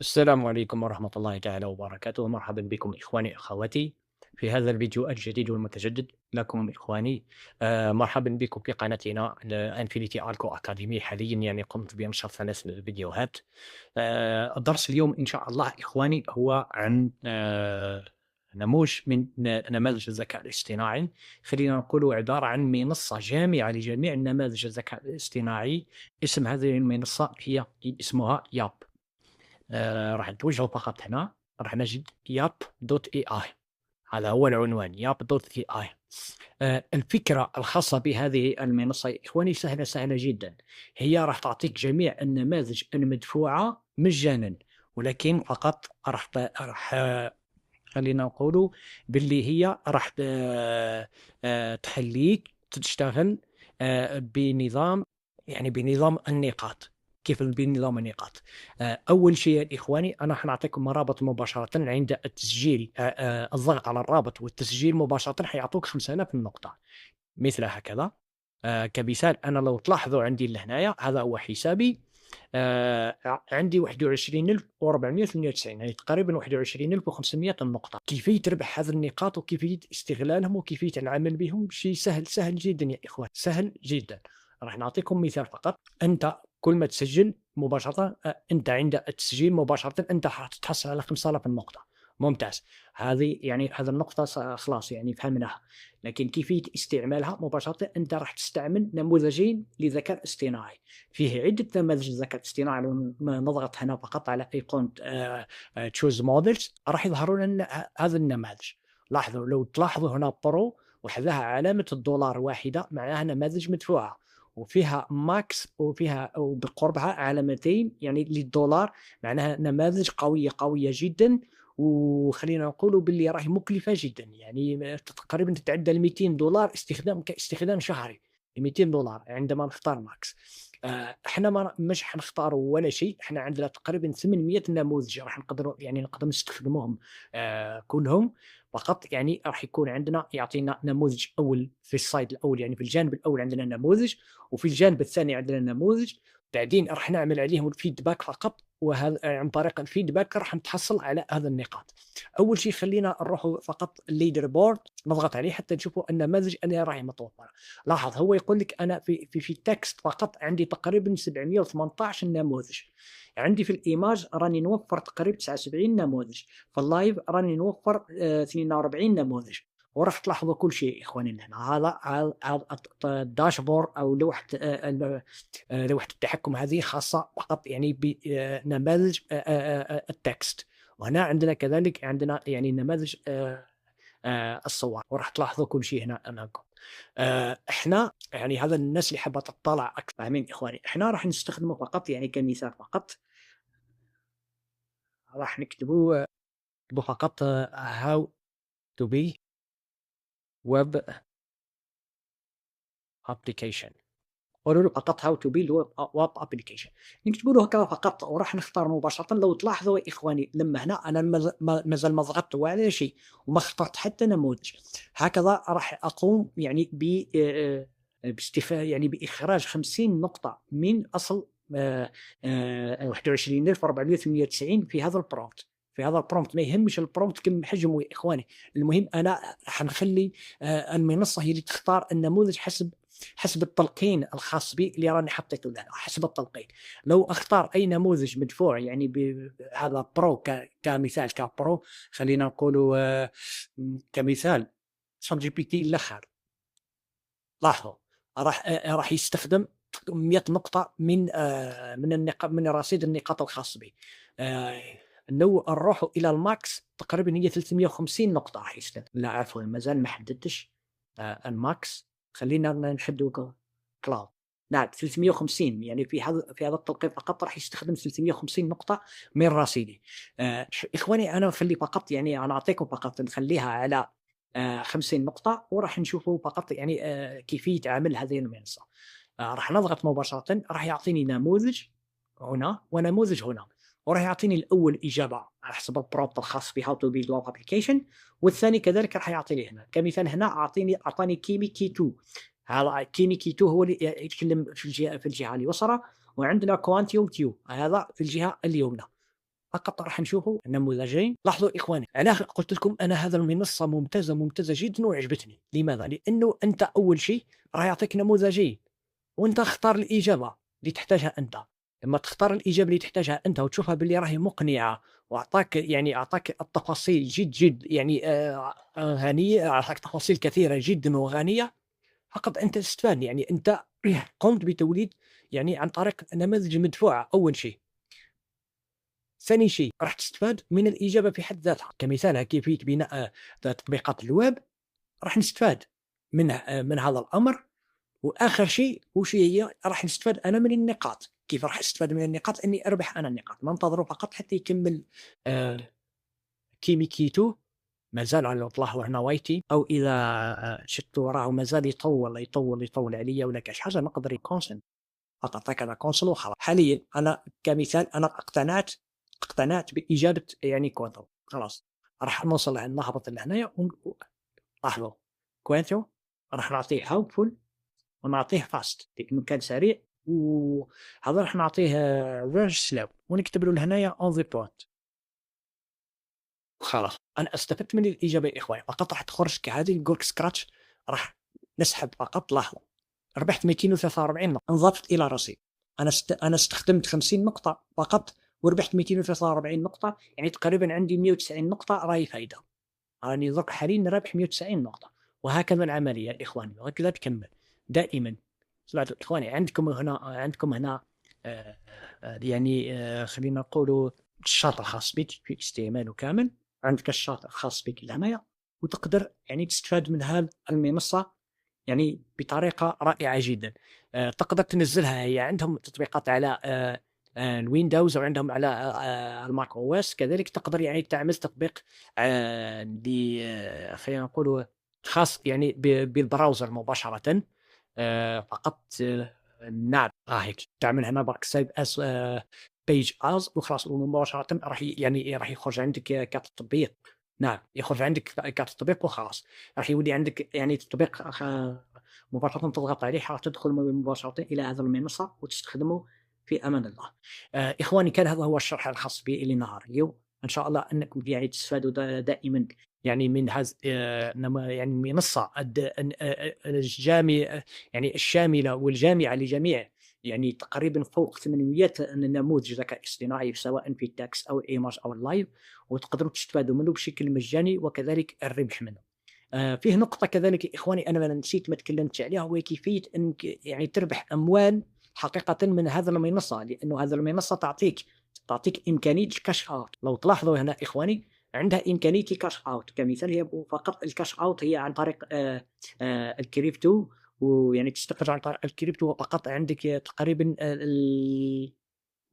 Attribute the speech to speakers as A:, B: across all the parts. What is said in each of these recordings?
A: السلام عليكم ورحمة الله تعالى وبركاته. مرحبا بكم إخواني أخواتي في هذا الفيديو الجديد والمتجدد لكم إخواني. مرحبا بكم في قناتنا انفينيتي اركو أكاديمي. حاليا يعني قمت بنشر 3 فيديوهات. الدرس اليوم إن شاء الله إخواني هو عن نموذج من نماذج الذكاء الاصطناعي. خلينا نقول عبارة عن منصة جامعة لجميع نماذج الذكاء الاصطناعي. اسم هذه المنصة هي اسمها ياب. راح نتوجهوا فقط هنا، راح نجد yap.ai. هذا هو العنوان yap.ai. الفكرة الخاصة بهذه المنصة يا إخواني سهلة جدًا. هي راح تعطيك جميع النماذج المدفوعة مجانًا، ولكن فقط راح خلينا نقولوا باللي هي راح تخلّيك تشتغل بنظام، يعني بنظام النقاط. كيف بنظام النقاط؟ أول شيء يا إخواني أنا راح نعطيكم رابط مباشرةً عند التسجيل. الضغط على الرابط والتسجيل مباشرةً حيعطوك 5000 نقطة، مثل هكذا. كمثال أنا لو تلاحظوا عندي لهنايا هذا هو حسابي. عندي 21,498، يعني تقريبًا 21,500 نقطة. كيفية ربح هذه النقاط وكيفية استغلالهم وكيفية العمل بهم شيء سهل جدًا يا إخوان، سهل جدًا. راح نعطيكم مثال فقط. أنت كل ما تسجل مباشرةً، أنت عند التسجيل مباشرةً أنت حتحصل على 5000 نقطة. ممتاز. هذه النقطة خلاص يعني فهمناها. لكن كيفية استعمالها مباشرةً أنت راح تستعمل نموذجين لذكاء اصطناعي. فيه عدة نماذج ذكاء اصطناعي. لو نضغط هنا فقط على أيقونة choose models راح يظهروا لنا هذا النماذج. لاحظوا، لو تلاحظوا هنا برو وحدها علامة الدولار واحدة معناها نماذج مدفوعة، وفيها ماكس وفيها وبقربها علامتين يعني للدولار، معناها نماذج قوية جدًا. وخلينا نقولوا باللي راهي مكلفة جدًا، يعني تقريبًا تتعدى ال$200 كاستخدام شهري. $200 عندما نختار ماكس. إحنا مش حنختاروا ولا شيء. إحنا عندنا تقريبًا 800 نموذج راح نقدروا نستخدموهم كلهم. فقط يعني راح يكون عندنا يعطينا نموذج أول في الside الأول، يعني في الجانب الأول عندنا نموذج، وفي الجانب الثاني عندنا نموذج. بعدين راح نعمل عليهم الfeedback فقط، وهذا عن طريق الfeedback راح نتحصل على هذا النقاط. أول شيء خلّينا نروحوا فقط الleader board، نضغط عليه حتى نشوفوا النماذج اللي راهي متوفرة. لاحظ هو يقول لك أنا في الtext فقط عندي تقريبًا 718 نموذج. عندي في الimage راني نوفّر تقريبًا 79 نموذج. في الlive راني نوفّر 42 نموذج. وراح تلاحظوا كل شيء إخواني من هنا. هذا الdashboard أو لوحة التحكم هذه خاصة فقط يعني بنماذج الtext. وهنا عندنا كذلك عندنا يعني نماذج الصور، وراح تلاحظوا كل شيء هنا أمامكم. إحنا يعني هذا للناس اللي حابة تطّلع أكثر، فاهمين إخواني؟ إحنا راح نستخدمه فقط يعني كمثال فقط. راح نكتبوا فقط how to be web application. قولوا له فقط how to build web application. نكتبوا له هكذا فقط وراح نختار مباشرة. لو تلاحظوا يا إخواني لما هنا أنا مازال ما ضغطت ولا شيء وما اخترت حتى نموذج. هكذا راح أقوم يعني يعني بإخراج 50 نقطة من أصل 21,498 في هذا الprompt. في هذا الprompt ما يهمش الprompt كم حجمه يا إخواني. المهم أنا حنخلي المنصة هي اللي تختار النموذج حسب التلقين الخاص بي اللي راني حطيته له، حسب التلقين. لو أختار أي نموذج مدفوع يعني هذا برو كمثال كبرو، خلينا نقولوا كمثال ChatGPT الآخر. لاحظوا راح يستخدم 100 نقطة من رصيد النقاط الخاص به. آآ لو نروحوا إلى الmax تقريبًا هي 350 نقطة راح يستخدم. لا عفوًا مازال ما حددتش الmax. خلّينا نحدّوا cloud. نعم 350، يعني في هذا التوقيت فقط راح يستخدم 350 نقطة من رصيدي. إخواني أنا نخلّي فقط يعني أنا أعطيكم فقط نخلّيها على 50 نقطة وراح نشوفوا فقط يعني كيفية عمل هذه المنصة. راح نضغط مباشرةً راح يعطيني نموذج هنا ونموذج هنا. وراح يعطيني الأول إجابة على حسب الprompt الخاص بHow to build web application، والثاني كذلك راح يعطيني هنا. كمثال هنا أعطاني Kimi K2. هذا Kimi K2 هو اللي يتكلم في الجهة اليسرى، وعندنا Quantium Q هذا في الجهة اليمنى. فقط راح نشوفوا نموذجين. لاحظوا إخواني، أنا قلت لكم أنا هذا المنصة ممتازة جدا وعجبتني. لماذا؟ لأنه أنت أول شيء راح يعطيك نموذجين، وأنت اختار الإجابة اللي تحتاجها أنت. لما تختار الإجابة اللي تحتاجها أنت وتشوفها باللي راهي مقنعة وأعطاك أعطاك التفاصيل جد يعني غنية، أعطاك تفاصيل كثيرة جدا وغنية، فقط أنت تستفاد. يعني أنت قمت بتوليد يعني عن طريق نماذج مدفوعة أول شيء. ثاني شيء راح تستفاد من الإجابة في حد ذاتها، كمثال كيفية بناء تطبيقات الويب، راح نستفاد من هذا الأمر. وآخر شيء وش هي؟ راح نستفاد أنا من النقاط. كيف راح أستفاد من النقاط؟ إني أربح أنا النقاط. ننتظر فقط حتى يكمل كيميكيتو، مازال على تلاحظوا هنا وايتي، أو إذا شدت وراه مازال يطول عليا ولا كاش حاجة، نقدر يكونسل فقط هكذا كونسل وخلاص. حاليا أنا كمثال أنا اقتنعت بإجابة يعني كوانتو، خلاص راح نوصل نهبط لهنايا لاحظوا كوانتو راح نعطيه هاوبفول ونعطيه فاست لأنه كان سريع، وهذا راح نعطيه فيرج سلو ونكتب له لهنايا اون ذا بوينت. خلاص انا استفدت من الاجابه يا اخواني. فقط راح تخرج كهذه نقول سكراتش، راح نسحب فقط. لاحظوا ربحت 243 نقطه انضافت الى رصيد. انا استخدمت 50 نقطه فقط وربحت 243 نقطه، يعني تقريبا عندي 190 نقطه راهي فايده. راني درك حاليا رابح 190 نقطه. وهكذا العمليه يا اخواني، وهكذا تكمل دائما. سمعتوا اخواني؟ عندكم هنا يعني خلينا نقولوا الشاط الخاص بك في استعماله كامل. عندك الشاط الخاص بك هنايا، وتقدر يعني تستفاد من هذه المنصة يعني بطريقة رائعة جدا. تقدر تنزلها، هي عندهم تطبيقات على الويندوز وعندهم على الماك او اس كذلك. تقدر يعني تعمل تطبيق خلينا نقولوا خاص يعني بالبراوزر مباشرة. فقط نعم راهيك تعمل هنا برك سيف اس بيج از وخلاص، ومباشرة راح يخرج عندك كتطبيق. نعم يخرج عندك كتطبيق وخلاص. راح يولي عندك يعني تطبيق مباشرة تضغط عليه راح تدخل مباشرة إلى هذا المنصة وتستخدمه في أمان الله. إخواني كان هذا هو الشرح الخاص بي لنهار اليوم. إن شاء الله أنكم يعني تستفادوا دائما يعني من هذه يعني المنصة الجامعة يعني الشاملة والجامعة لجميع يعني تقريبا فوق 800 نموذج ذكاء اصطناعي سواء في التكست أو الإيماج أو اللايف، وتقدروا تستفادوا منه بشكل مجاني وكذلك الربح منه. فيه نقطة كذلك إخواني أنا نسيت ما تكلمت عليها، هو كيفية أنك يعني تربح أموال حقيقة من هذا المنصة، لأنه هذا المنصة تعطيك إمكانية الكاش أوت. لو تلاحظوا هنا إخواني عندها إمكانية الكاش أوت كمثال، هي فقط الكاش أوت هي عن طريق الكريبتو، ويعني تستخرج عن طريق الكريبتو فقط. عندك تقريبا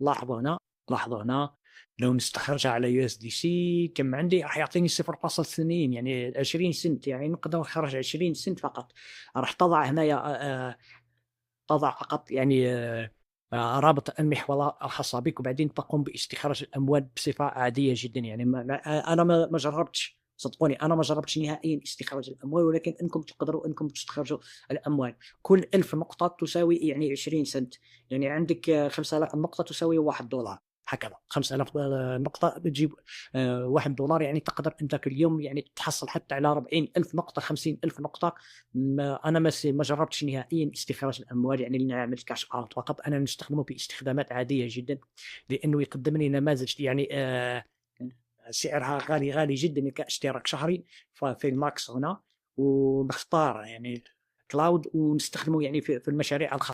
A: لاحظوا هنا لو نستخرجها على يو اس دي سي كم عندي راح يعطيني 0.2 يعني 20 سنت، يعني نقدر نخرج 20 سنت فقط. راح تضع هنايا تضع فقط يعني رابط المحفظة الخاصة بك، وبعدين تقوم باستخراج الأموال بصفة عادية جدا. يعني أنا ما جربتش، صدقوني أنا ما جربتش نهائيا استخراج الأموال، ولكن أنكم تقدروا أنكم تستخرجوا الأموال. كل 1000 نقطة تساوي يعني 20 سنت، يعني عندك 5000 نقطة تساوي $1 هكذا. 5000 نقطة تجيب $1، يعني تقدر أنت كل يوم يعني تحصل حتى على 40,000 نقطة 50,000 نقطة. أنا ما جربتش نهائيا استخراج الأموال يعني لنعمل كاش أوت، فقط أنا نستخدمه باستخدامات عادية جدا، لأنه يقدم لي نماذج يعني سعرها غالي جدا كاشتراك شهري في الماكس هنا، ونختار يعني كلاود ونستخدمه يعني في المشاريع الخاصة.